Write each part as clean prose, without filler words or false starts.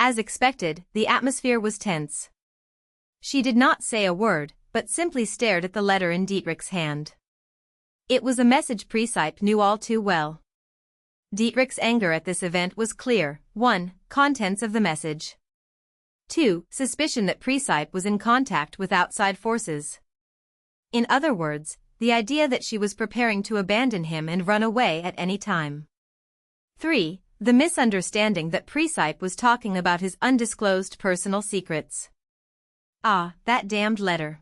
As expected, the atmosphere was tense. She did not say a word, but simply stared at the letter in Dietrich's hand. It was a message Presepe knew all too well. Dietrich's anger at this event was clear. 1. Contents of the message. 2. Suspicion that Presepe was in contact with outside forces. In other words, the idea that she was preparing to abandon him and run away at any time. 3. The misunderstanding that Presepe was talking about his undisclosed personal secrets. Ah, that damned letter.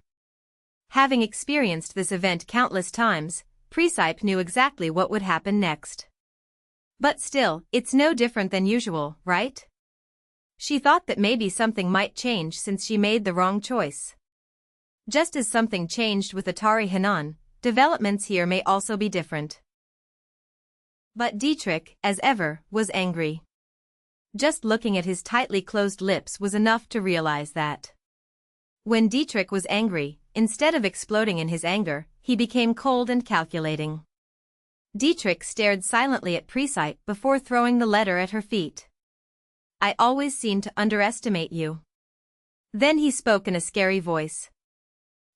Having experienced this event countless times, Presepe knew exactly what would happen next. But still, it's no different than usual, right? She thought that maybe something might change since she made the wrong choice. Just as something changed with Atari Hanan, developments here may also be different. But Dietrich, as ever, was angry. Just looking at his tightly closed lips was enough to realize that. When Dietrich was angry, instead of exploding in his anger, he became cold and calculating. Dietrich stared silently at Presepe before throwing the letter at her feet. I always seem to underestimate you. Then he spoke in a scary voice.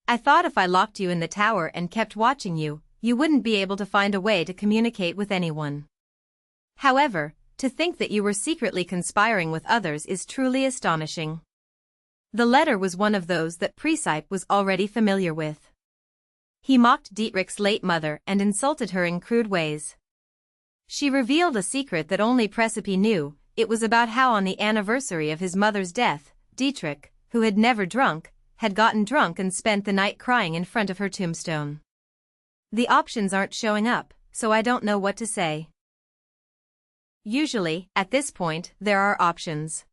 I thought if I locked you in the tower and kept watching you, you wouldn't be able to find a way to communicate with anyone. However, to think that you were secretly conspiring with others is truly astonishing. The letter was one of those that Presepe was already familiar with. He mocked Dietrich's late mother and insulted her in crude ways. She revealed a secret that only Presepe knew. It was about how on the anniversary of his mother's death, Dietrich, who had never drunk, had gotten drunk and spent the night crying in front of her tombstone. The options aren't showing up, so I don't know what to say. Usually, at this point, there are options.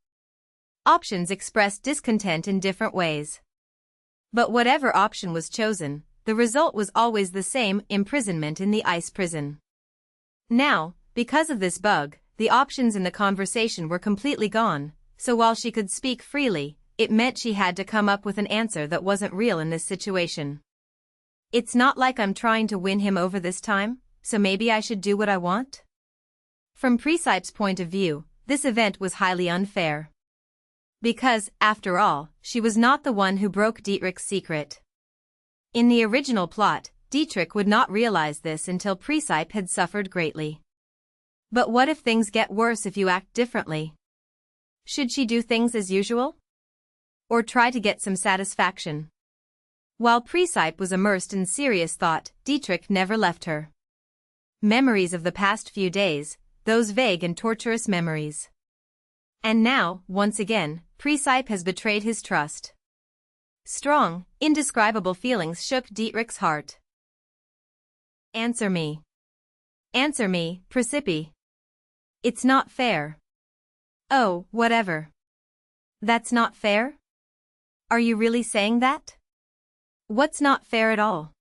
Options express discontent in different ways. But whatever option was chosen, the result was always the same: imprisonment in the ice prison. Now, because of this bug, the options in the conversation were completely gone, so while she could speak freely, it meant she had to come up with an answer that wasn't real in this situation. It's not like I'm trying to win him over this time, so maybe I should do what I want? From Presepe's point of view, this event was highly unfair. Because, after all, she was not the one who broke Dietrich's secret. In the original plot, Dietrich would not realize this until Presepe had suffered greatly. But what if things get worse if you act differently? Should she do things as usual? Or try to get some satisfaction? While Presepe was immersed in serious thought, Dietrich never left her. Memories of the past few days, those vague and torturous memories. And now, once again, Presepe has betrayed his trust. Strong, indescribable feelings shook Dietrich's heart. Answer me. Answer me, Presepe. It's not fair. Oh, whatever. That's not fair? Are you really saying that? What's not fair at all?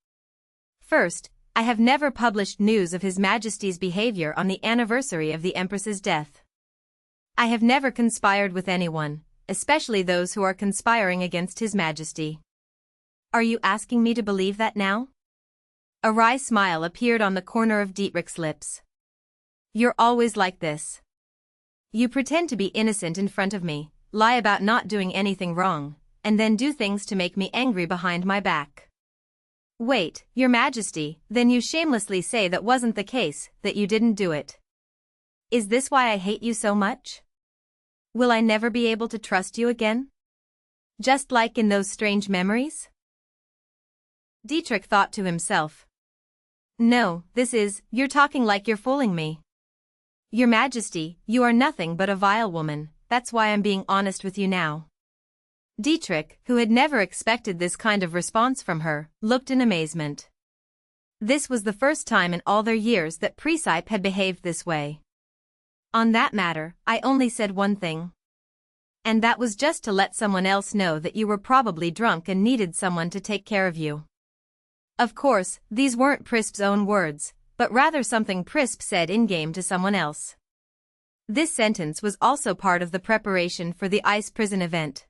First, I have never published news of His Majesty's behavior on the anniversary of the Empress's death. I have never conspired with anyone, especially those who are conspiring against His Majesty. Are you asking me to believe that now? A wry smile appeared on the corner of Dietrich's lips. You're always like this. You pretend to be innocent in front of me, lie about not doing anything wrong, and then do things to make me angry behind my back. Wait, Your Majesty, then you shamelessly say that wasn't the case, that you didn't do it. Is this why I hate you so much? Will I never be able to trust you again? Just like in those strange memories? Dietrich thought to himself. No, you're talking like you're fooling me. Your Majesty, you are nothing but a vile woman, that's why I'm being honest with you now. Dietrich, who had never expected this kind of response from her, looked in amazement. This was the first time in all their years that Presepe had behaved this way. On that matter, I only said one thing. And that was just to let someone else know that you were probably drunk and needed someone to take care of you. Of course, these weren't Presepe's own words, but rather something Presepe said in-game to someone else. This sentence was also part of the preparation for the ice prison event.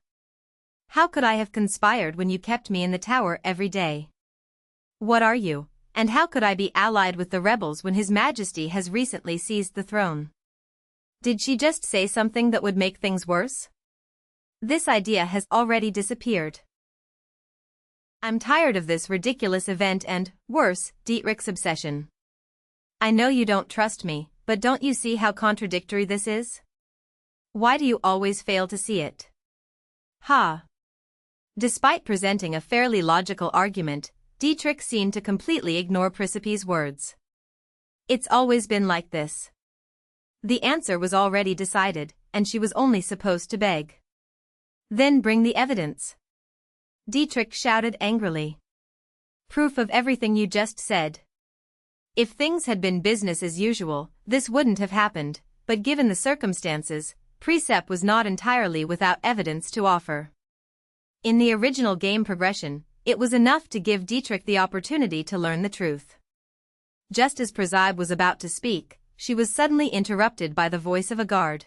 How could I have conspired when you kept me in the tower every day? What are you, and how could I be allied with the rebels when His Majesty has recently seized the throne? Did she just say something that would make things worse? This idea has already disappeared. I'm tired of this ridiculous event and, worse, Dietrich's obsession. I know you don't trust me, but don't you see how contradictory this is? Why do you always fail to see it? Ha! Despite presenting a fairly logical argument, Dietrich seemed to completely ignore Precipice's words. It's always been like this. The answer was already decided, and she was only supposed to beg. Then bring the evidence. Dietrich shouted angrily. Proof of everything you just said. If things had been business as usual, this wouldn't have happened, but given the circumstances, Presepe was not entirely without evidence to offer. In the original game progression, it was enough to give Dietrich the opportunity to learn the truth. Just as Presepe was about to speak, she was suddenly interrupted by the voice of a guard.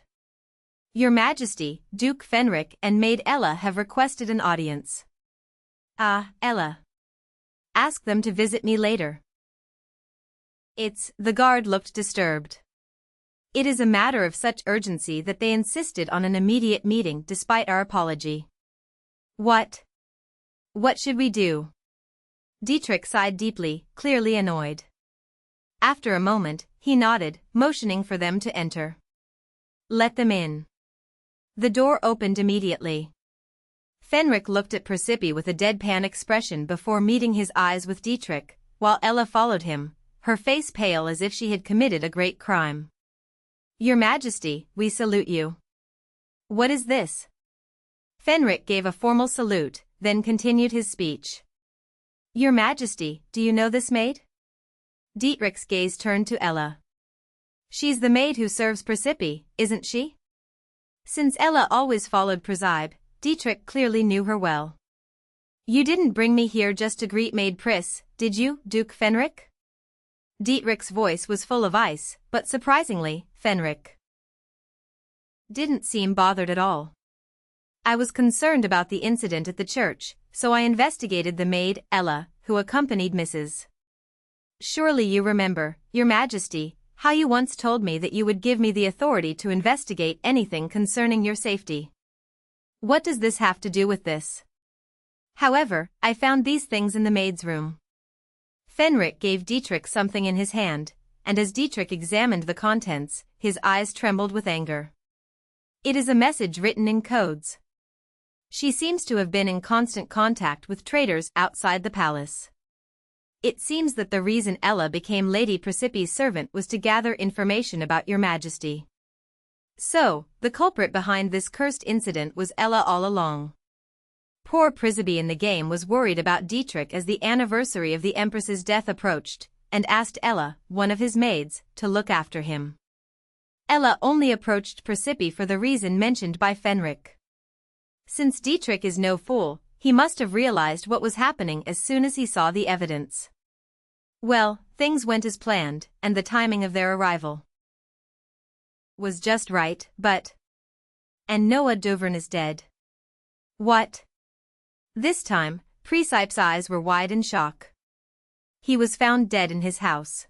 Your Majesty, Duke Fenric and Maid Ella have requested an audience. Ah, Ella. Ask them to visit me later. The guard looked disturbed. It is a matter of such urgency that they insisted on an immediate meeting despite our apology. What? What should we do? Dietrich sighed deeply, clearly annoyed. After a moment, he nodded, motioning for them to enter. Let them in. The door opened immediately. Fenric looked at Presepe with a deadpan expression before meeting his eyes with Dietrich, while Ella followed him, her face pale as if she had committed a great crime. Your Majesty, we salute you. What is this? Fenric gave a formal salute, then continued his speech. Your Majesty, do you know this maid? Dietrich's gaze turned to Ella. She's the maid who serves Presepe, isn't she? Since Ella always followed Presepe, Dietrich clearly knew her well. You didn't bring me here just to greet Maid Pris, did you, Duke Fenric? Dietrich's voice was full of ice, but surprisingly, Fenric didn't seem bothered at all. I was concerned about the incident at the church, so I investigated the maid, Ella, who accompanied Mrs. Surely you remember, Your Majesty, how you once told me that you would give me the authority to investigate anything concerning your safety. What does this have to do with this? However, I found these things in the maid's room. Fenric gave Dietrich something in his hand, and as Dietrich examined the contents, his eyes trembled with anger. It is a message written in codes. She seems to have been in constant contact with traitors outside the palace. It seems that the reason Ella became Lady Precipice's servant was to gather information about Your Majesty. So, the culprit behind this cursed incident was Ella all along. Poor Presepe in the game was worried about Dietrich as the anniversary of the Empress's death approached, and asked Ella, one of his maids, to look after him. Ella only approached Presepe for the reason mentioned by Fenric. Since Dietrich is no fool, he must have realized what was happening as soon as he saw the evidence. Well, things went as planned, and the timing of their arrival was just right, but... And Noah Duvern is dead. What? This time, Presepe's eyes were wide in shock. He was found dead in his house.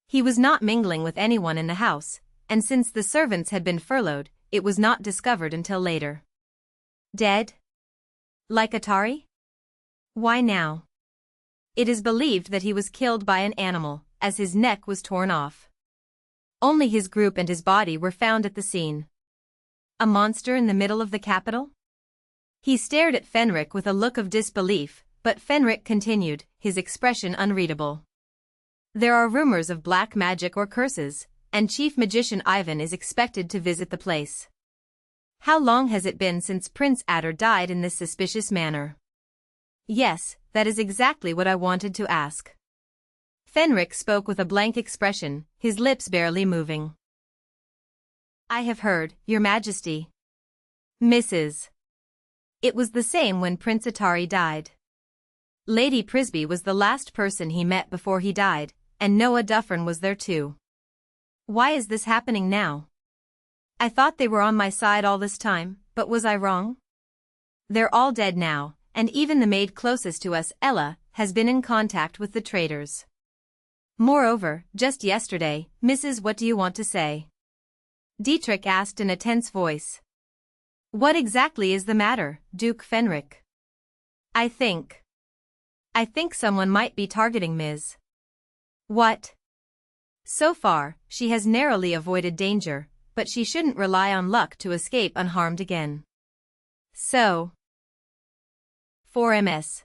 He was not mingling with anyone in the house, and since the servants had been furloughed, it was not discovered until later. Dead? Like Atari? Why now? It is believed that he was killed by an animal, as his neck was torn off. Only his group and his body were found at the scene. A monster in the middle of the capital? He stared at Fenric with a look of disbelief, but Fenric continued, his expression unreadable. There are rumors of black magic or curses, and Chief Magician Ivan is expected to visit the place. How long has it been since Prince Adder died in this suspicious manner? Yes, that is exactly what I wanted to ask. Fenric spoke with a blank expression, his lips barely moving. I have heard, Your Majesty. Mrs. It was the same when Prince Atari died. Lady Presepe was the last person he met before he died, and Noah Dufferin was there too. Why is this happening now? I thought they were on my side all this time, but was I wrong? They're all dead now, and even the maid closest to us, Ella, has been in contact with the traitors. Moreover, just yesterday, Mrs. What do you want to say? Dietrich asked in a tense voice. What exactly is the matter, Duke Fenric? I think someone might be targeting Ms. What? So far, she has narrowly avoided danger, but she shouldn't rely on luck to escape unharmed again. So, 4ms.